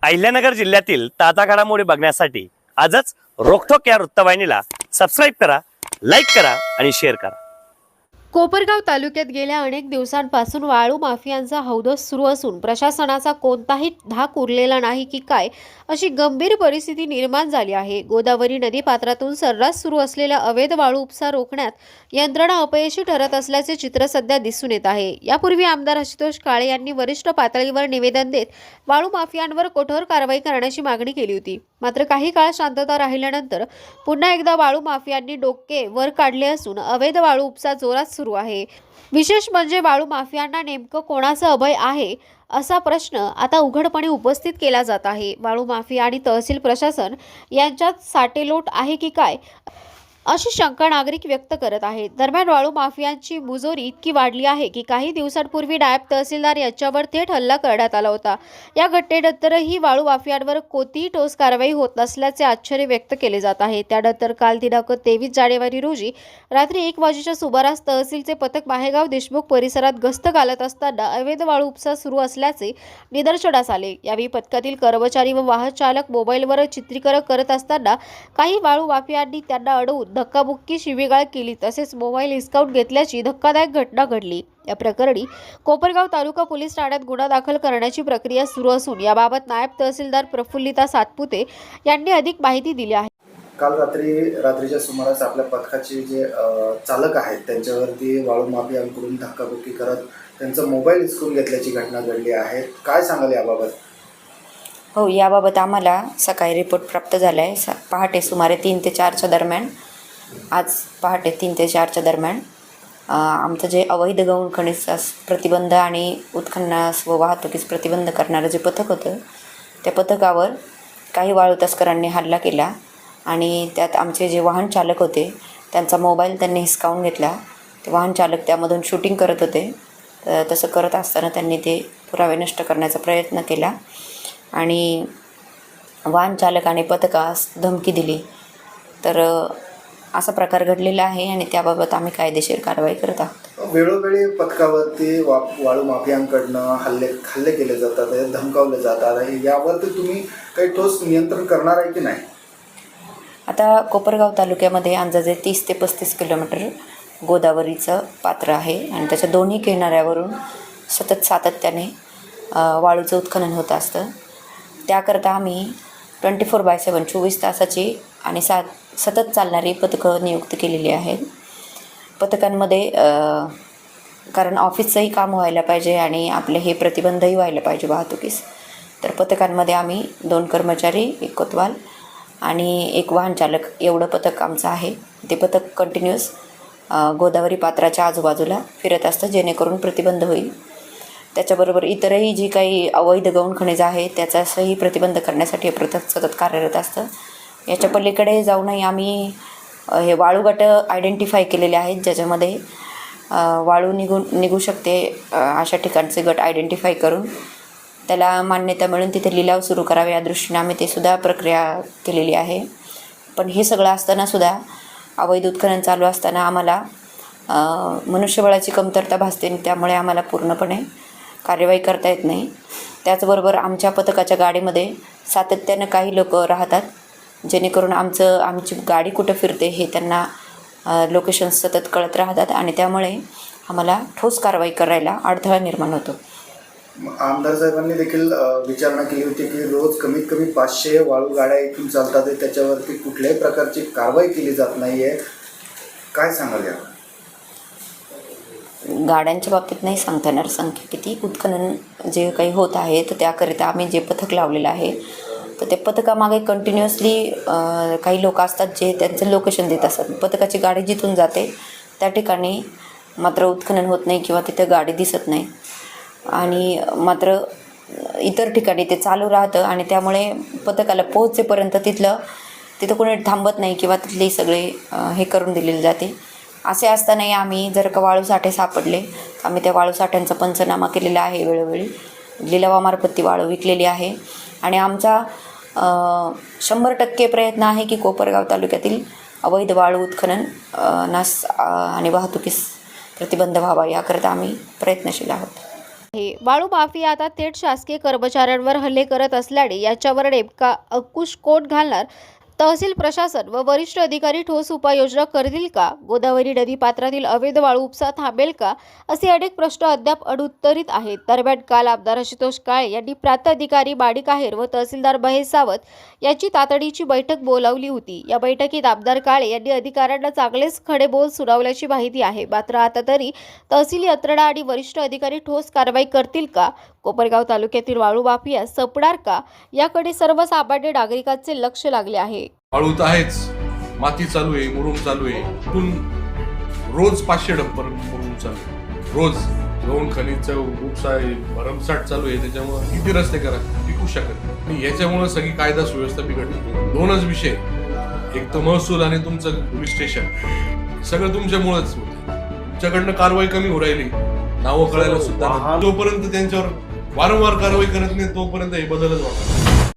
अहिल्यानगर जिल्ह्यातील ताजा घडामोडी बघण्यासाठी आजच रोखोक या वृत्तवाहिनीला सबस्क्राईब करा, लाईक करा आणि शेअर करा। कोपरगाव तालुक्यात गेल्या अनेक दिवसांपासून वाळू माफियांचा हौदस सुरू असून प्रशासनाचा कोणताही धाक उरलेला नाही की काय अशी गंभीर परिस्थिती निर्माण झाली आहे। गोदावरी नदीपात्रातून सर्रास सुरू असलेला अवैध वाळू उपसा रोखण्यात यंत्रणा अपयशी ठरत असल्याचे चित्र सध्या दिसून येत आहे। यापूर्वी आमदार आशुतोष काळे यांनी वरिष्ठ पातळीवर निवेदन देत वाळू माफियांवर कठोर कारवाई करण्याची मागणी केली होती। मात्र काही काळ शांतता राहिल्यानंतर पुन्हा एकदा वाळू माफियांनी डोके वर काढले असून अवैध वाळू उपसा जोरात सुरू आहे। विशेष म्हणजे वाळू माफियांना नेमकं कोणाचं अभय आहे असा प्रश्न आता उघडपणे उपस्थित केला जात आहे। वाळू माफिया आणि तहसील प्रशासन यांच्यात साटेलोट आहे की काय अशी शंका नागरिक व्यक्त करत आहेत। दरम्यान वाळू माफियांची मुजोरी इतकी वाढली आहे की काही दिवसांपूर्वी नायब तहसीलदार यांच्यावर थेट हल्ला करण्यात आला होता। या घटनेनंतरही वाळू माफियांवर कोणतीही ठोस कारवाई होत नसल्याचे आश्चर्य व्यक्त केले जात आहे। त्यानंतर काल दिनांक 23 जानेवारी रोजी रात्री 1 वाजेच्या सुमारास तहसीलचे पथक माहेगाव देशमुख परिसरात गस्त घालत असताना अवैध वाळू उपसा सुरू असल्याचे निदर्शनास आले। यावेळी पथकातील कर्मचारी व वाहन चालक मोबाईलवर चित्रीकरण करत असताना काही वाळू माफियांनी त्यांना अडवून धक्काबुक्की शिवीगाळ केली, तसेच मोबाईल हिसकावून घेतल्याची धक्कादायक घटना घडली। या प्रकरणी कोपरगाव तालुका पोलीस ठाण्यात गुन्हा दाखल करण्याची प्रक्रिया सुरू असून याबाबत नायब तहसीलदार प्रफुल्लिता सातपुते यांनी अधिक माहिती दिली आहे। काल रात्रीच्या सुमारास आपल्या पथकाचे जे चालक आहेत त्यांच्यावरती वाळू माफियांकडून धक्काबुक्की करत त्यांचा मोबाईल हिसकून घेतल्याची घटना घडली आहे। काय सांगाल याबाबत? हो, याबाबत आम्हाला सकाळी रिपोर्ट प्राप्त झाला आहे। पहाटे सुमारे 3 ते 4च्या दरम्यान, आज पहाटे 3 ते 4च्या दरम्यान आमचं जे अवैध गौण खनिजास प्रतिबंध आणि उत्खननास व वाहतुकीस प्रतिबंध करणारं जे पथक होतं त्या पथकावर काही वाळू तस्करांनी हल्ला केला आणि त्यात आमचे जे वाहन चालक होते त्यांचा मोबाईल त्यांनी हिसकावून घेतला। ते वाहन चालक त्यामधून शूटिंग करत होते। तसं करत असताना त्यांनी ते पुरावे नष्ट करण्याचा प्रयत्न केला आणि वाहन चालकाने पथकास धमकी दिली। तर असा प्रकार घडलेला आहे आणि त्याबाबत आम्ही कायदेशीर कारवाई करत आहोत। वेळोवेळी पथकावरती वाळू माफियांकडनं हल्ले केले जातात, धमकावले जातात, यावरती तुम्ही काही ठोस नियंत्रण करणार आहे की नाही? आता कोपरगाव तालुक्यामध्ये अंदाजे 30 ते 35 किलोमीटर गोदावरीचं पात्र आहे आणि त्याच्या दोन्ही किनाऱ्यावरून सातत्याने वाळूचं उत्खनन होत असतं। त्याकरता आम्ही 24/7 24 तासाची आणि सतत चालणारी पथकं नियुक्त केलेली आहेत। पथकांमध्ये कारण ऑफिसचंही काम व्हायला पाहिजे आणि आपले हे प्रतिबंधही व्हायला पाहिजे वाहतुकीस, तर पथकांमध्ये आम्ही 2 कर्मचारी, 1 कोतवाल आणि 1 वाहन चालक एवढं पथक आमचं आहे। ते पथक कंटिन्युअस गोदावरी पात्राच्या आजूबाजूला फिरत असतं जेणेकरून प्रतिबंध होईल। त्याच्याबरोबर इतरही जी काही अवैध गौण खनिज आहे त्याचाही प्रतिबंध करण्यासाठी हे पथक सतत कार्यरत असतं। याच्या पलीकडे जाऊनही आम्ही हे वाळू गट आयडेंटिफाय केलेले आहेत ज्याच्यामध्ये वाळू निघू शकते अशा ठिकाणचे गट आयडेंटिफाय करून त्याला मान्यता मिळून तिथे लिलाव सुरू करावे या दृष्टीने आम्ही ते सुद्धा प्रक्रिया केलेली आहे। पण हे सगळं असतानासुद्धा अवैध उत्खनन चालू असताना आम्हाला मनुष्यबळाची कमतरता भासते, त्यामुळे आम्हाला पूर्णपणे कार्यवाही करता येत नाही। त्याचबरोबर आमच्या पथकाच्या गाडीमध्ये सातत्यानं काही लोक राहतात जेणेकरून आमची गाडी कुठं फिरते हे त्यांना लोकेशन सतत कळत राहतात आणि त्यामुळे आम्हाला ठोस कारवाई करायला अडथळा निर्माण होतो। आमदार साहेबांनी देखील विचारणा केली होती की रोज कमीत कमी 500 वाळू गाड्या इथून चालतात, त्याच्यावरती कुठल्याही प्रकारची कारवाई केली जात नाही आहे। काय सांगाल यावर? गाड्यांच्या बाबतीत नाही सांगता येणार संख्या किती, उत्खनन जे काही होत आहे तर त्याकरिता आम्ही जे पथक लावलेलं आहे तर त्या पथकामागे कंटिन्युअसली काही लोक असतात जे त्यांचं लोकेशन देत असतात। पथकाची गाडी जिथून जाते त्या ठिकाणी मात्र उत्खनन होत नाही किंवा तिथं गाडी दिसत नाही आणि मात्र इतर ठिकाणी ते चालू राहतं आणि त्यामुळे पथकाला पोहोचेपर्यंत तिथं कोणी थांबत नाही किंवा तिथले सगळे हे करून दिलेले जाते। असे असतानाही आम्ही जर का वाळू साठे सापडले तर आम्ही त्या वाळू साठ्यांचा पंचनामा केलेला आहे, वेळोवेळी लिलावामार्फत ती वाळू विकलेली आहे आणि आमचा 100% प्रयत्न आहे की कोपरगाव तालुक्यातील अवैध वाळू उत्खनन नास आणि वाहतुकीस प्रतिबंध व्हावा याकरता आम्ही प्रयत्नशील आहोत। वाळू माफिया आता थेट शासकीय कर्मचाऱ्यांवर हल्ले करत असल्याने याच्यावर नेमका अंकुश कोण घालणार? तहसील प्रशासन व वरिष्ठ अधिकारी ठोस उपाययोजना करतील का? गोदावरी नदी पात्रातील अवैध वाळू उपसा थांबेल का? असे अनेक प्रश्न अद्याप अनुत्तरित आहेत. दरम्यान काल आमदार आशुतोष काळे यांनी प्रांताधिकारी माणिक आहेर व तहसीलदार महेश सावंत यांची तातडीची बैठक बोलावली होती. या बैठकीत आमदार काळे यांनी अधिकाऱ्यांना चांगलेच खडेबोल सुनावल्याची माहिती आहे. मात्र आता तरी तहसील यंत्रणा आणि वरिष्ठ अधिकारी ठोस कारवाई करतील का? कोपरगाव तालुक्यातील वाळू माफिया संपणार का? याकडे सर्वसामान्य नागरिकांचे लक्ष लागले आहे. वाळू तर आहेच, माती चालू आहे, मुरुम चालू आहे. कुठून रोज 500 डंपर मुरुम चालू आहे. रोज गौण खनिजचा उपसा भरमसाठ चालू आहे. त्याच्यामुळे किती रस्ते करा टिकू शकत नाही. आणि याच्यामुळे सगळी कायदा सुव्यवस्था बिघडली. दोनच विषय, एक तर महसूल आणि तुमचं पोलीस स्टेशन. सगळं तुमच्यामुळेच होतं. तुमच्याकडनं कारवाई कमी हो राहिली, नावं कळायला सुद्धा. जोपर्यंत त्यांच्यावर वारंवार कारवाई करत नाही तोपर्यंत हे बदलच होणार.